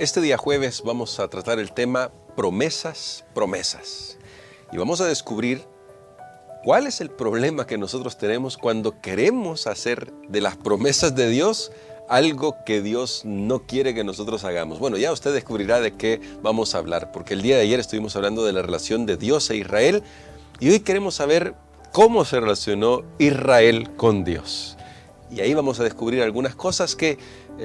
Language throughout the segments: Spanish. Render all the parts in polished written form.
Este día jueves vamos a tratar el tema promesas, promesas. Y vamos a descubrir cuál es el problema que nosotros tenemos cuando queremos hacer de las promesas de Dios algo que Dios no quiere que nosotros hagamos. Bueno, ya usted descubrirá de qué vamos a hablar, porque el día de ayer estuvimos hablando de la relación de Dios e Israel y hoy queremos saber cómo se relacionó Israel con Dios. Y ahí vamos a descubrir algunas cosas que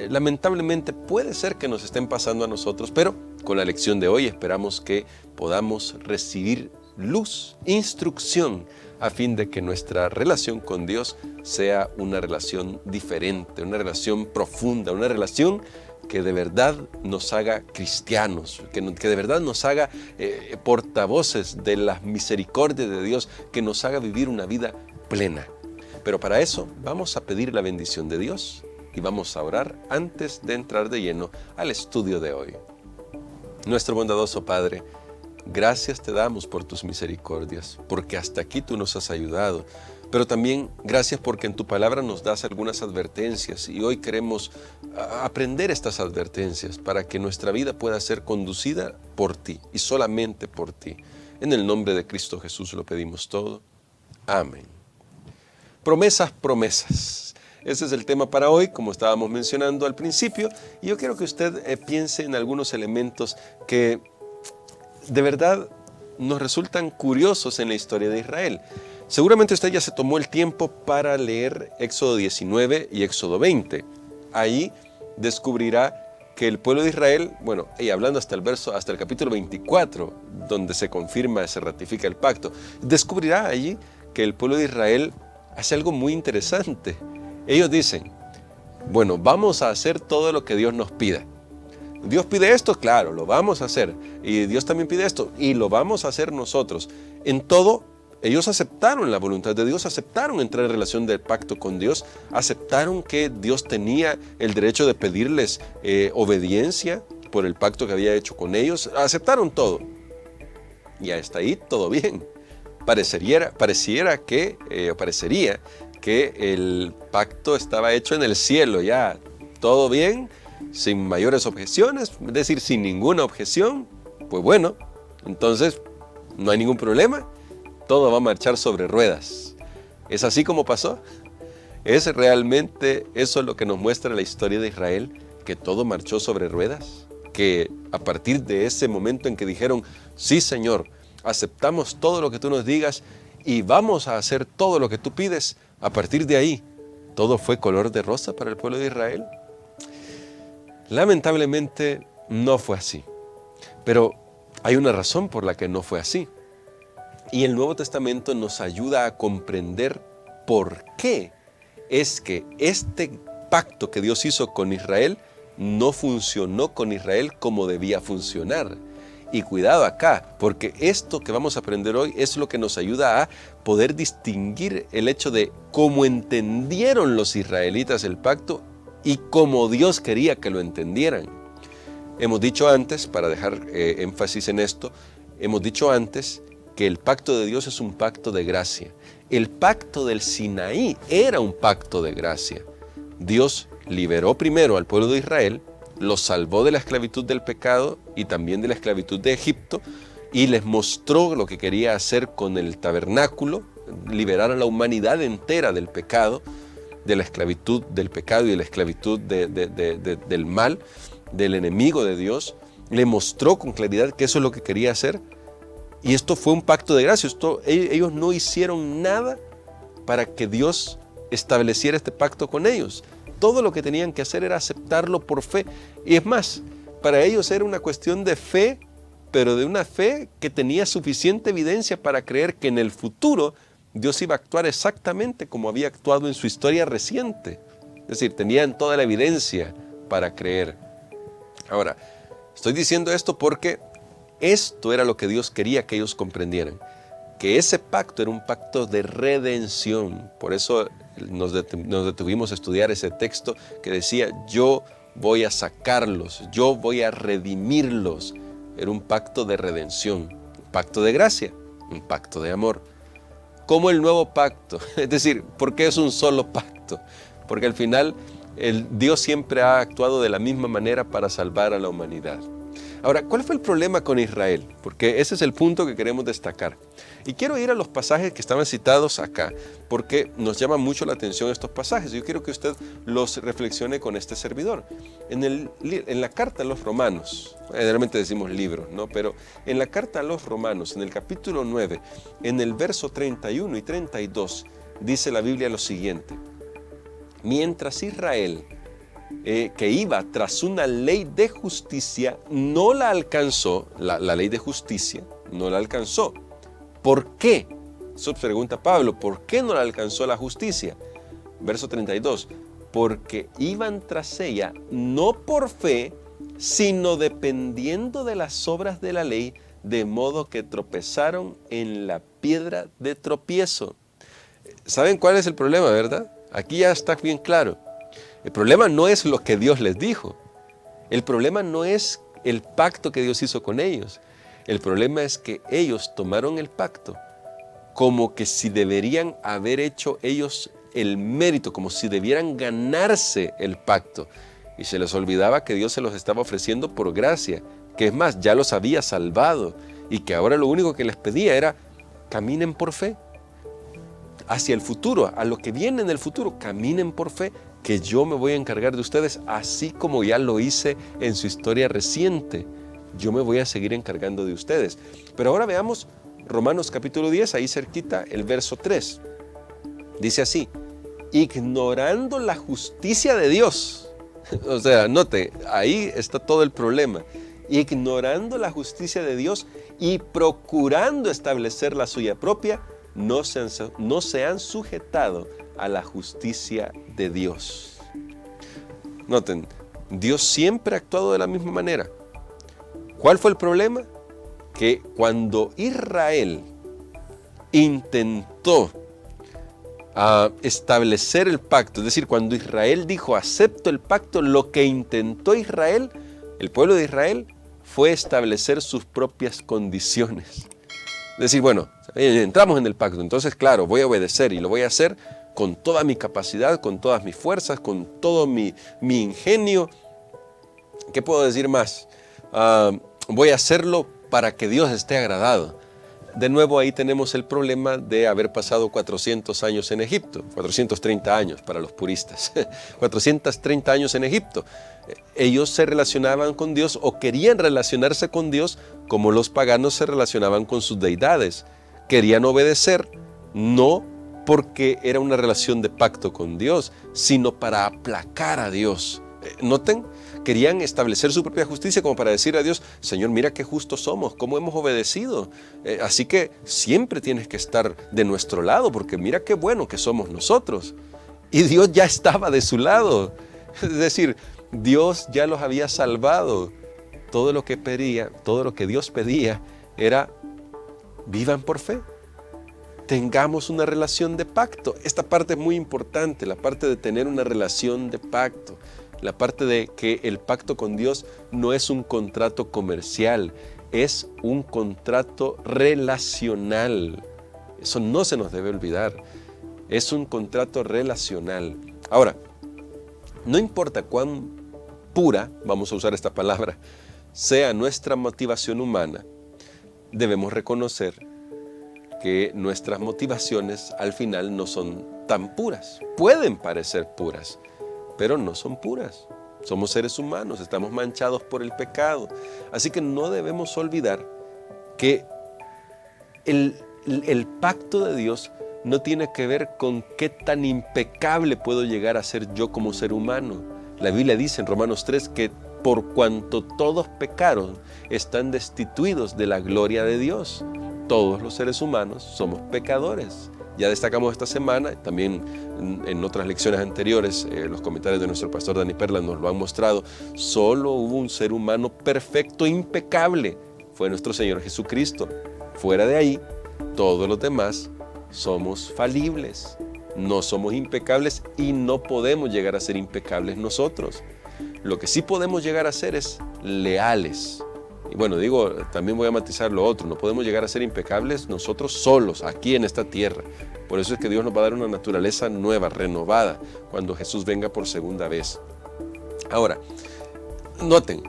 lamentablemente puede ser que nos estén pasando a nosotros, pero con la lección de hoy esperamos que podamos recibir luz, instrucción, a fin de que nuestra relación con Dios sea una relación diferente, una relación profunda, una relación que de verdad nos haga cristianos, que de verdad nos haga portavoces de las misericordias de Dios, que nos haga vivir una vida plena. Pero para eso vamos a pedir la bendición de Dios y vamos a orar antes de entrar de lleno al estudio de hoy. Nuestro bondadoso Padre, gracias te damos por tus misericordias, porque hasta aquí tú nos has ayudado, pero también gracias porque en tu palabra nos das algunas advertencias y hoy queremos aprender estas advertencias para que nuestra vida pueda ser conducida por ti y solamente por ti. En el nombre de Cristo Jesús lo pedimos todo. Amén. Promesas, promesas. Ese es el tema para hoy, como estábamos mencionando al principio, y yo quiero que usted piense en algunos elementos que de verdad nos resultan curiosos en la historia de Israel. Seguramente usted ya se tomó el tiempo para leer Éxodo 19 y Éxodo 20. Ahí descubrirá que el pueblo de Israel, bueno, y hablando hasta el capítulo 24, donde se confirma, se ratifica el pacto, descubrirá allí que el pueblo de Israel hace algo muy interesante. Ellos dicen, bueno, vamos a hacer todo lo que Dios nos pida. Dios pide esto, claro, lo vamos a hacer. Y Dios también pide esto, y lo vamos a hacer nosotros. En todo, ellos aceptaron la voluntad de Dios, aceptaron entrar en relación del pacto con Dios, aceptaron que Dios tenía el derecho de pedirles obediencia por el pacto que había hecho con ellos, aceptaron todo. Y hasta ahí todo bien. Parecería que el pacto estaba hecho en el cielo, ya todo bien, sin mayores objeciones, es decir, sin ninguna objeción. Pues bueno, entonces no hay ningún problema, todo va a marchar sobre ruedas. ¿Es así como pasó? ¿Es realmente eso lo que nos muestra la historia de Israel, que todo marchó sobre ruedas? Que a partir de ese momento en que dijeron, sí Señor, aceptamos todo lo que tú nos digas y vamos a hacer todo lo que tú pides, a partir de ahí, ¿todo fue color de rosa para el pueblo de Israel? Lamentablemente no fue así, pero hay una razón por la que no fue así. Y el Nuevo Testamento nos ayuda a comprender por qué es que este pacto que Dios hizo con Israel no funcionó con Israel como debía funcionar. Y cuidado acá, porque esto que vamos a aprender hoy es lo que nos ayuda a poder distinguir el hecho de cómo entendieron los israelitas el pacto y cómo Dios quería que lo entendieran. Hemos dicho antes, para dejar énfasis en esto, hemos dicho antes que el pacto de Dios es un pacto de gracia. El pacto del Sinaí era un pacto de gracia. Dios liberó primero al pueblo de Israel, los salvó de la esclavitud del pecado y también de la esclavitud de Egipto y les mostró lo que quería hacer con el tabernáculo, liberar a la humanidad entera del pecado, de la esclavitud del pecado y de la esclavitud del mal, del enemigo de Dios. Le mostró con claridad que eso es lo que quería hacer y esto fue un pacto de gracia. Ellos no hicieron nada para que Dios estableciera este pacto con ellos. Todo lo que tenían que hacer era aceptarlo por fe. Y es más, para ellos era una cuestión de fe, pero de una fe que tenía suficiente evidencia para creer que en el futuro Dios iba a actuar exactamente como había actuado en su historia reciente. Es decir, tenían toda la evidencia para creer. Ahora, estoy diciendo esto porque esto era lo que Dios quería que ellos comprendieran. Que ese pacto era un pacto de redención. Por eso nos detuvimos a estudiar ese texto que decía, yo voy a sacarlos, yo voy a redimirlos. Era un pacto de redención, un pacto de gracia, un pacto de amor. Como el nuevo pacto, es decir, ¿por qué es un solo pacto? Porque al final Dios siempre ha actuado de la misma manera para salvar a la humanidad. Ahora, ¿cuál fue el problema con Israel? Porque ese es el punto que queremos destacar. Y quiero ir a los pasajes que estaban citados acá, porque nos llama mucho la atención estos pasajes. Yo quiero que usted los reflexione con este servidor. En la carta a los Romanos, generalmente decimos libros, ¿no? Pero en la carta a los Romanos, en el capítulo 9, en el verso 31 y 32, dice la Biblia lo siguiente: mientras Israel, que iba tras una ley de justicia, no la alcanzó, la ley de justicia no la alcanzó. ¿Por qué? Eso pregunta Pablo, ¿por qué no la alcanzó la justicia? Verso 32, porque iban tras ella no por fe, sino dependiendo de las obras de la ley, de modo que tropezaron en la piedra de tropiezo. ¿Saben cuál es el problema, verdad? Aquí ya está bien claro. El problema no es lo que Dios les dijo. El problema no es el pacto que Dios hizo con ellos. El problema es que ellos tomaron el pacto como que si deberían haber hecho ellos el mérito, como si debieran ganarse el pacto. Y se les olvidaba que Dios se los estaba ofreciendo por gracia, que es más, ya los había salvado y que ahora lo único que les pedía era caminen por fe hacia el futuro, a lo que viene en el futuro, caminen por fe, que yo me voy a encargar de ustedes, así como ya lo hice en su historia reciente. Yo me voy a seguir encargando de ustedes. Pero ahora veamos Romanos capítulo 10, ahí cerquita, el verso 3. Dice así: ignorando la justicia de Dios. O sea, note, ahí está todo el problema. Ignorando la justicia de Dios y procurando establecer la suya propia, no se han sujetado a la justicia de Dios. Noten, Dios siempre ha actuado de la misma manera. ¿Cuál fue el problema? Que cuando Israel intentó establecer el pacto, es decir, cuando Israel dijo acepto el pacto, lo que intentó Israel, el pueblo de Israel, fue establecer sus propias condiciones. Es decir, bueno, entramos en el pacto, entonces claro, voy a obedecer y lo voy a hacer con toda mi capacidad, con todas mis fuerzas, con todo mi ingenio. ¿Qué puedo decir más? Voy a hacerlo para que Dios esté agradado. De nuevo ahí tenemos el problema de haber pasado 400 años en Egipto, 430 años para los puristas, 430 años en Egipto. Ellos se relacionaban con Dios o querían relacionarse con Dios como los paganos se relacionaban con sus deidades. Querían obedecer, no porque era una relación de pacto con Dios, sino para aplacar a Dios. Noten, querían establecer su propia justicia como para decir a Dios: Señor, mira qué justos somos, cómo hemos obedecido. Así que siempre tienes que estar de nuestro lado, porque mira qué bueno que somos nosotros. Y Dios ya estaba de su lado. Es decir, Dios ya los había salvado. Todo lo que Dios pedía era: vivan por fe. Tengamos una relación de pacto. Esta parte es muy importante, la parte de tener una relación de pacto. La parte de que el pacto con Dios no es un contrato comercial, es un contrato relacional. Eso no se nos debe olvidar. Es un contrato relacional. Ahora, no importa cuán pura, vamos a usar esta palabra, sea nuestra motivación humana, debemos reconocer que nuestras motivaciones al final no son tan puras. Pueden parecer puras, pero no son puras. Somos seres humanos, estamos manchados por el pecado. Así que no debemos olvidar que el pacto de Dios no tiene que ver con qué tan impecable puedo llegar a ser yo como ser humano. La Biblia dice en Romanos 3 que por cuanto todos pecaron, están destituidos de la gloria de Dios. Todos los seres humanos somos pecadores. Ya destacamos esta semana, también en otras lecciones anteriores, los comentarios de nuestro pastor Dani Perla nos lo han mostrado. Solo hubo un ser humano perfecto, impecable, fue nuestro Señor Jesucristo. Fuera de ahí, todos los demás somos falibles, no somos impecables y no podemos llegar a ser impecables nosotros. Lo que sí podemos llegar a ser es leales. Y bueno, también voy a matizar lo otro, no podemos llegar a ser impecables nosotros solos, aquí en esta tierra. Por eso es que Dios nos va a dar una naturaleza nueva, renovada, cuando Jesús venga por segunda vez. Ahora, noten,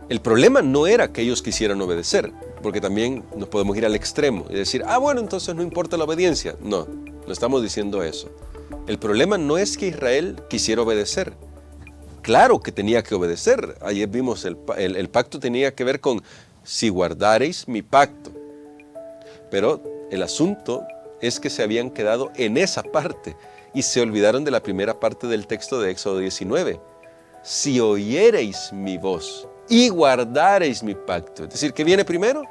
el problema no era que ellos quisieran obedecer, porque también nos podemos ir al extremo y decir, bueno, entonces no importa la obediencia. No, no estamos diciendo eso. El problema no es que Israel quisiera obedecer. Claro que tenía que obedecer. Ayer vimos el pacto tenía que ver con si guardareis mi pacto. Pero el asunto es que se habían quedado en esa parte y se olvidaron de la primera parte del texto de Éxodo 19. Si oyereis mi voz y guardareis mi pacto. Es decir, ¿qué viene primero?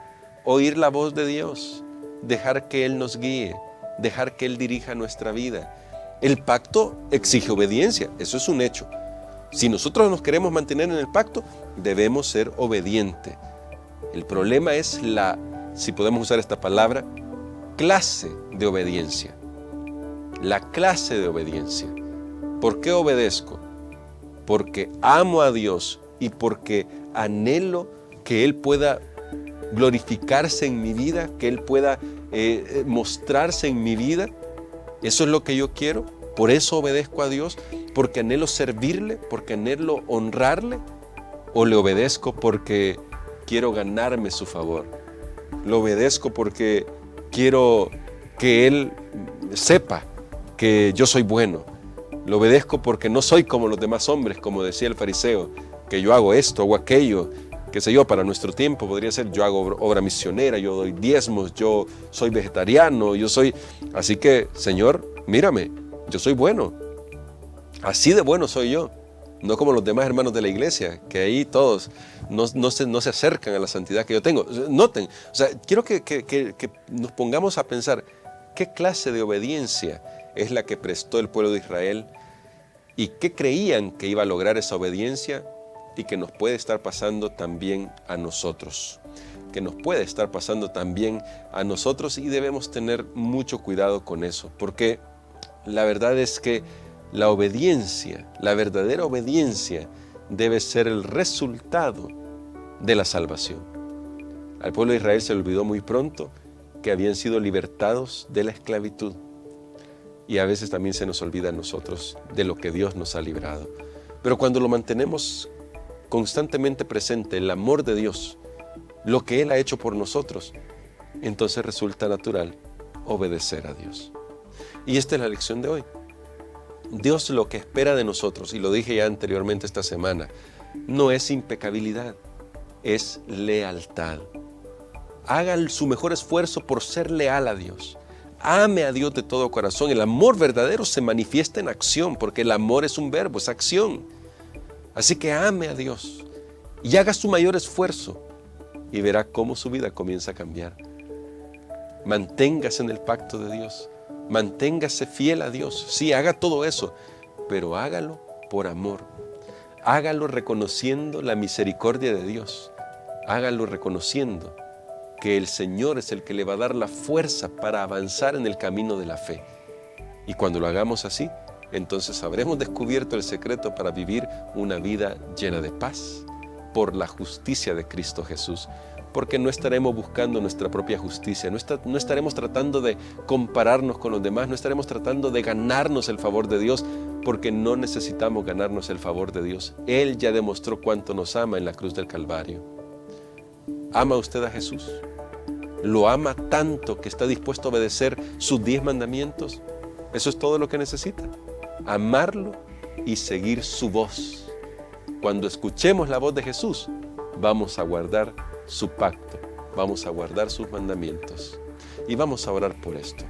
Oír la voz de Dios, dejar que Él nos guíe, dejar que Él dirija nuestra vida. El pacto exige obediencia, eso es un hecho. Si nosotros nos queremos mantener en el pacto, debemos ser obedientes. El problema es si podemos usar esta palabra, clase de obediencia. La clase de obediencia. ¿Por qué obedezco? Porque amo a Dios y porque anhelo que Él pueda glorificarse en mi vida, que Él pueda mostrarse en mi vida. Eso es lo que yo quiero. Por eso obedezco a Dios, porque anhelo servirle, porque anhelo honrarle, o le obedezco porque quiero ganarme su favor. Le obedezco porque quiero que Él sepa que yo soy bueno. Le obedezco porque no soy como los demás hombres, como decía el fariseo, que yo hago esto, hago aquello, qué sé yo, para nuestro tiempo podría ser yo hago obra misionera, yo doy diezmos, yo soy vegetariano, Así que, Señor, mírame, yo soy bueno. Así de bueno soy yo. No como los demás hermanos de la iglesia, que ahí todos no se acercan a la santidad que yo tengo. Noten, quiero que nos pongamos a pensar qué clase de obediencia es la que prestó el pueblo de Israel y qué creían que iba a lograr esa obediencia y que nos puede estar pasando también a nosotros. Que nos puede estar pasando también a nosotros y debemos tener mucho cuidado con eso, porque la verdad es que la obediencia, la verdadera obediencia, debe ser el resultado de la salvación. Al pueblo de Israel se le olvidó muy pronto que habían sido libertados de la esclavitud. Y a veces también se nos olvida a nosotros de lo que Dios nos ha librado. Pero cuando lo mantenemos constantemente presente, el amor de Dios, lo que Él ha hecho por nosotros, entonces resulta natural obedecer a Dios. Y esta es la lección de hoy. Dios lo que espera de nosotros, y lo dije ya anteriormente esta semana, no es impecabilidad, es lealtad. Haga su mejor esfuerzo por ser leal a Dios. Ame a Dios de todo corazón. El amor verdadero se manifiesta en acción, porque el amor es un verbo, es acción. Así que ame a Dios y haga su mayor esfuerzo y verá cómo su vida comienza a cambiar. Manténgase en el pacto de Dios. Manténgase fiel a Dios. Sí, haga todo eso, pero hágalo por amor. Hágalo reconociendo la misericordia de Dios. Hágalo reconociendo que el Señor es el que le va a dar la fuerza para avanzar en el camino de la fe. Y cuando lo hagamos así, entonces habremos descubierto el secreto para vivir una vida llena de paz por la justicia de Cristo Jesús. Porque no estaremos buscando nuestra propia justicia, no estaremos tratando de compararnos con los demás, no estaremos tratando de ganarnos el favor de Dios, porque no necesitamos ganarnos el favor de Dios. Él ya demostró cuánto nos ama en la cruz del Calvario. ¿Ama usted a Jesús? ¿Lo ama tanto que está dispuesto a obedecer sus 10 mandamientos? Eso es todo lo que necesita. Amarlo y seguir su voz. Cuando escuchemos la voz de Jesús, vamos a guardar su pacto, vamos a guardar sus mandamientos y vamos a orar por esto.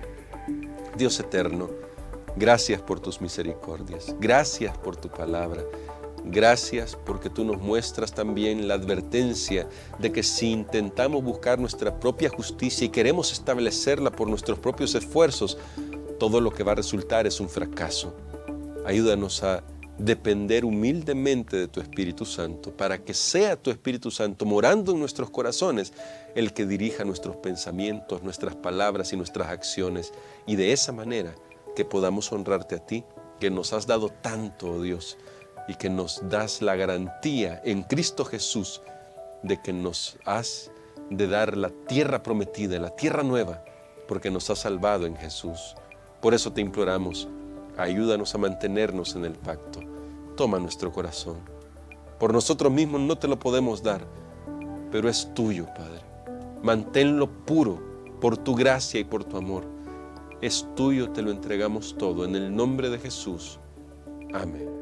Dios eterno, gracias por tus misericordias, gracias por tu palabra, gracias porque tú nos muestras también la advertencia de que si intentamos buscar nuestra propia justicia y queremos establecerla por nuestros propios esfuerzos, todo lo que va a resultar es un fracaso. Ayúdanos a depender humildemente de tu Espíritu Santo, para que sea tu Espíritu Santo morando en nuestros corazones el que dirija nuestros pensamientos, nuestras palabras y nuestras acciones, y de esa manera que podamos honrarte a ti, que nos has dado tanto, oh Dios, y que nos das la garantía en Cristo Jesús de que nos has de dar la tierra prometida, la tierra nueva, porque nos has salvado en Jesús. Por eso te imploramos, ayúdanos a mantenernos en el pacto. Toma nuestro corazón. Por nosotros mismos no te lo podemos dar, pero es tuyo, Padre. Manténlo puro por tu gracia y por tu amor. Es tuyo, te lo entregamos todo. En el nombre de Jesús. Amén.